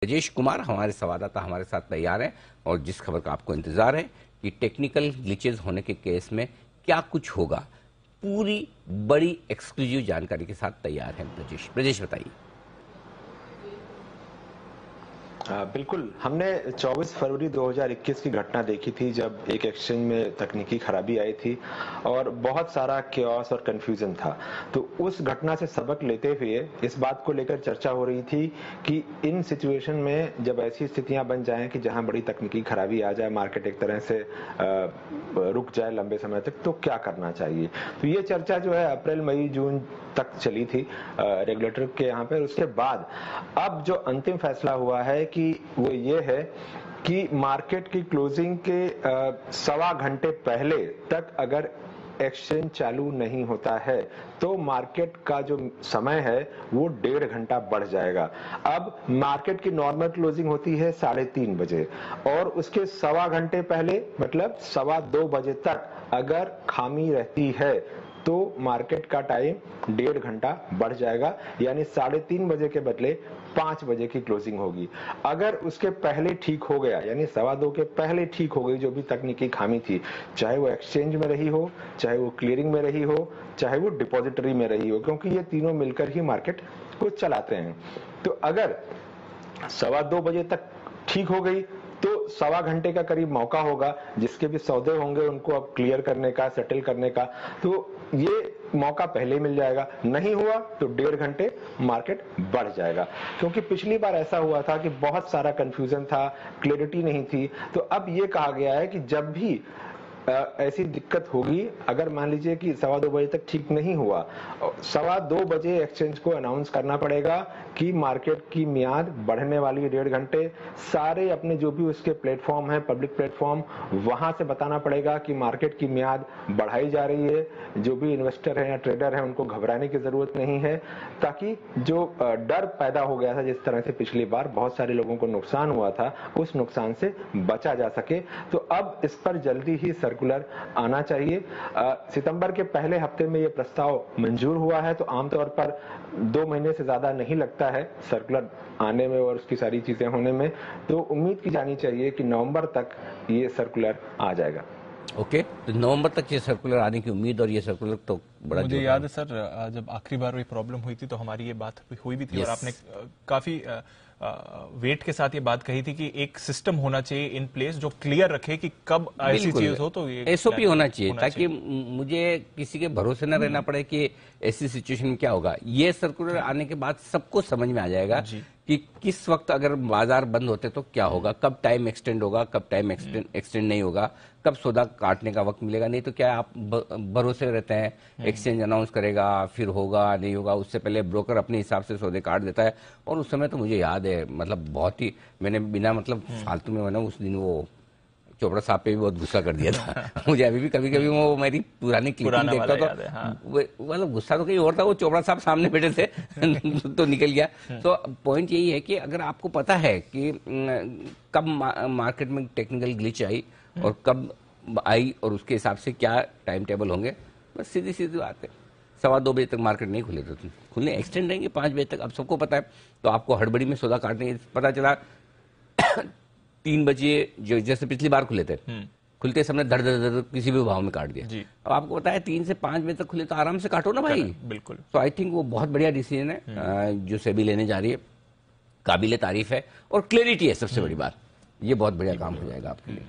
राजेश कुमार हमारे संवाददाता हमारे साथ तैयार हैं और जिस खबर का आपको इंतजार है कि टेक्निकल ग्लिचेस होने के केस में क्या कुछ होगा, पूरी बड़ी एक्सक्लूसिव जानकारी के साथ तैयार हैं ब्रजेश बताइए। बिल्कुल, हमने 24 फरवरी 2021 की घटना देखी थी जब एक एक्सचेंज में तकनीकी खराबी आई थी और बहुत सारा क्योस और कंफ्यूजन था। तो उस घटना से सबक लेते हुए इस बात को लेकर चर्चा हो रही थी कि इन सिचुएशन में जब ऐसी स्थितियां बन जाएं कि जहां बड़ी तकनीकी खराबी आ जाए, मार्केट एक तरह से रुक जाए लंबे समय तक, तो क्या करना चाहिए। तो ये चर्चा जो है अप्रैल मई जून तक चली थी रेगुलेटर के यहाँ पे। उसके बाद अब जो अंतिम फैसला हुआ है कि वो ये है कि मार्केट की क्लोजिंग के सवा घंटे पहले तक अगर एक्सचेंज चालू नहीं होता है तो मार्केट का जो समय है वो 1.5 घंटा बढ़ जाएगा। अब मार्केट की नॉर्मल क्लोजिंग होती है 3:30 बजे और उसके सवा घंटे पहले मतलब 2:15 बजे तक अगर खामी रहती है तो मार्केट का टाइम 1.5 घंटा बढ़ जाएगा, यानी 3:30 बजे के बदले 5 बजे की क्लोजिंग होगी। अगर उसके पहले ठीक हो गया, यानी 2:15 के पहले ठीक हो गई जो भी तकनीकी खामी थी, चाहे वो एक्सचेंज में रही हो, चाहे वो क्लियरिंग में रही हो, चाहे वो डिपॉजिटरी में रही हो, क्योंकि ये तीनों मिलकर ही मार्केट को चलाते हैं। तो अगर 2:15 बजे तक ठीक हो गई तो सवा घंटे का करीब मौका होगा, जिसके भी सौदे होंगे उनको अब क्लियर करने का, सेटल करने का, तो ये मौका पहले मिल जाएगा। नहीं हुआ तो 1.5 घंटे मार्केट बढ़ जाएगा, क्योंकि पिछली बार ऐसा हुआ था कि बहुत सारा कंफ्यूजन था, क्लैरिटी नहीं थी। तो अब ये कहा गया है कि जब भी ऐसी दिक्कत होगी, अगर मान लीजिए कि 2:15 बजे तक ठीक नहीं हुआ, 2:15 बजे एक्सचेंज को अनाउंस करना पड़ेगा कि मार्केट की मियाद बढ़ने वाली 1.5 घंटे। सारे अपने जो भी उसके प्लेटफॉर्म है, पब्लिक प्लेटफॉर्म, वहां से बताना पड़ेगा कि मार्केट की मियाद बढ़ाई जा रही है। जो भी इन्वेस्टर है या ट्रेडर है उनको घबराने की जरूरत नहीं है, ताकि जो डर पैदा हो गया था, जिस तरह से पिछली बार बहुत सारे लोगों को नुकसान हुआ था, उस नुकसान से बचा जा सके। तो अब इस पर जल्दी ही सर्कुलर आना चाहिए। सितंबर के पहले हफ्ते में ये प्रस्ताव मंजूर हुआ है, तो आमतौर पर 2 महीने से ज्यादा नहीं लगता है सर्कुलर आने में और उसकी सारी चीजें होने में। तो उम्मीद की जानी चाहिए कि नवंबर तक ये सर्कुलर आ जाएगा। ओके, तो नवंबर तक ये सर्कुलर आने की उम्मीद, और ये सर्कुलर तो बड़ा मुझे याद है सर, जब आखिरी बार ये प्रॉब्लम हुई थी तो हमारी ये बात हुई भी थी और आपने काफी वेट के साथ ये बात कही थी कि एक सिस्टम होना चाहिए इन प्लेस जो क्लियर रखे कि कब ऐसी चीज हो तो ये एसओपी होना चाहिए, ताकि मुझे किसी के भरोसे न रहना पड़े कि ऐसी सिचुएशन में क्या होगा। ये सर्कुलर आने के बाद सबको समझ में आ जाएगा कि किस वक्त अगर बाजार बंद होते तो क्या होगा, कब टाइम एक्सटेंड होगा, कब टाइम एक्सटेंड नहीं होगा, कब सौदा काटने का वक्त मिलेगा। नहीं तो क्या आप भरोसे रहते हैं, एक्सचेंज अनाउंस करेगा, फिर होगा नहीं होगा, उससे पहले ब्रोकर अपने हिसाब से सौदे काट देता है। और उस समय तो मुझे याद है, मतलब बहुत ही मैंने बिना मतलब फालतू में उस दिन वो चोपड़ा साहब पे भी बहुत गुस्सा कर दिया था। मुझे अभी भी कभी कभी वो मेरी पुरानी क्लिपिंग देखता तो मतलब गुस्सा तो कहीं और था, वो चोपड़ा साहब सामने बैठे थे तो निकल गया। तो पॉइंट यही है कि अगर आपको पता है कि कब मार्केट में टेक्निकल ग्लिच आई और कब आई और उसके हिसाब से क्या टाइम टेबल होंगे, बस सीधी सीधी बात है। 2:15 बजे तक मार्केट नहीं खुले तो खुलने एक्सटेंड रहेंगे 5 बजे तक, अब सबको पता है। तो आपको हड़बड़ी में सौदा काटने पता चला 3 बजे, जो जैसे पिछली बार खुले थे, खुलते समय धड़ धड़ धड़ किसी भी भाव में काट दिया। अब आपको पता है 3 से 5 बजे तक खुले तो आराम से काटो ना भाई। बिल्कुल। तो आई थिंक वो बहुत बढ़िया डिसीजन है जो सेबी लेने जा रही है, काबिले तारीफ है और क्लैरिटी है सबसे बड़ी बात। ये बहुत बढ़िया काम हो जाएगा आपके लिए।